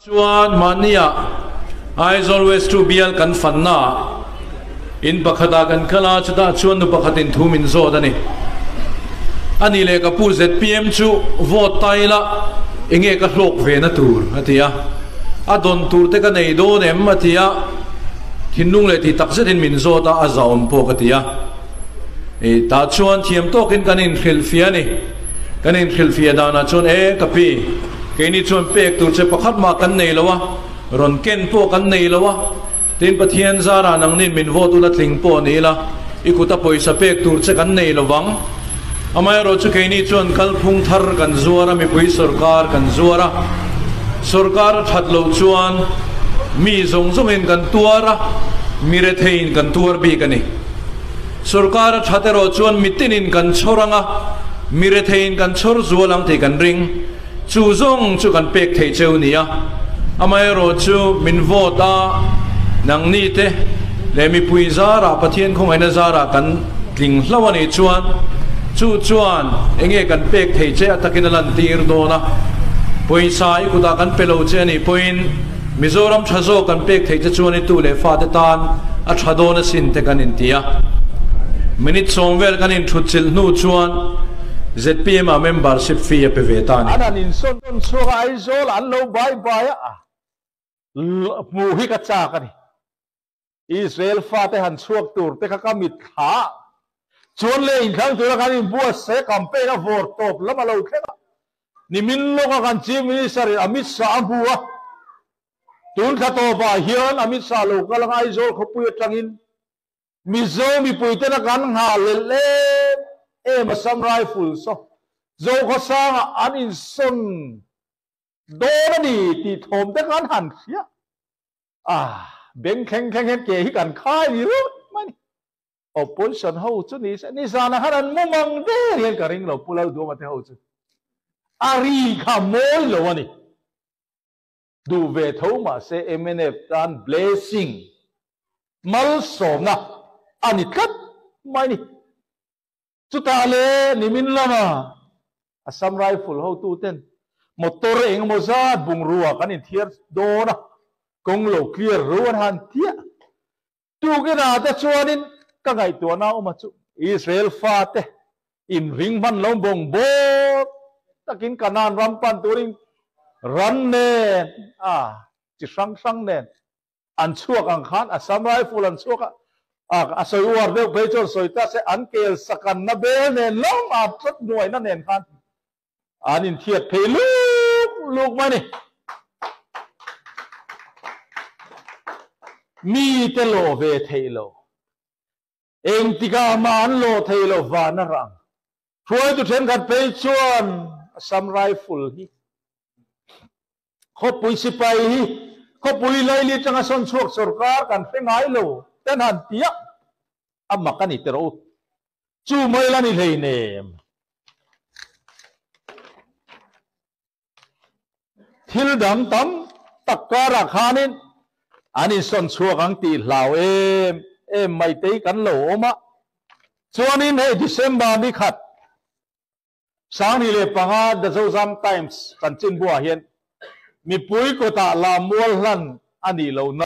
Chuan mania eyes always to bial kan fanna in pakhata kan khala chuta chuan nu pakhatin thumin zo dani ani le ka pu ZPM chu vote taila inge ka hlok ve na tur atia adon tur te ka nei do nem atia thinung le ti takzet in min zo ta azaom po katia e ta chuan thiam to kin kanin khilfia ni kanin khilfia dana chuan e kapi keini chuan pek tur che pakhat ma kan nei lawa ron ken po kan nei lawa tin pathian zara nang nin min vote ula tling po ni la ikuta poisa pek tur che kan nei lawang amai ro chu keini chuan kalphung thar kan zuara mi pui sarkar kan zuara sarkar thatlo chuan mi zong zong in kan tuara mire thein kan tuar bi kani sarkar thatero chuan mitin in kan choranga mire thein kan chor zualang te kan ring chu zong chu kan pek thei cheu nia amai ro chu min vota nang ni te le mi pui zara pathian khong aina zara kan tling hlawani chuan chu chuan enge kan pek thei che atakin lan tir do na poisa I kuda kan pelo che ni point Mizoram thazo kan pek thei che chuan I tu le fa te tan a thado na sin te kan intia minute somvel kan in thuchil nu chuan ZPM a membership fee pe vetan anan in son so ai zol an lo bye bye a mu hi ka cha ka ni Israel fa te han chuak tur te ka kamit kha chuan le in khang tur kan in bua se campaign a vote top lama lo khenga ni min lo ka kan chief minister Amit Shah bua tun kha to ba hian Amit Shah lo ka lang ai zol kho pui tangin mizo mi pui te na kan ha le em Assam rifle so zo ko sang an in son do na ni ti thom te kan han khia beng kheng ke hi kan khai ni ru mani opposition ho chu ni sana haran mumang de rian ka ring lo pulau do ma te ho chu ari kha moi lo ani du ve tho ma se MNF tan blessing mal som na ani kat mani chuta le nimin lama Assam rifle ho tu ten motor eng mozat bung ruwa kan in thiar do na kong lo clear ruan han tia tu ke na ta chuanin ka ngai to na oma chu Israel fa te in ring man long bong bo takin kanan rampan turing ran ne chi sang ne an chuak ang khan Assam rifle an chuak asoi war de pechor soita se ankel sakan na be ne long a trat nuai na nen khan anin thiat phei luk mani mi te lo ve thei lo eng tika man lo thei lo vana rang phoi tu then khat pe chuan Assam rifle hi kho pui sipai hi kho pui lai li changa son chuak sarkar kan fengai lo ten han tia amma kan itero chu mai la ni lei nem thil dang tam takara khanin ani son chuak ang ti hlau em mai te kan lo ma chuanin he December ni khat sang ni le panga the Zam Times kan chin bua hian mi pui ko ta la mual hlan ani lo na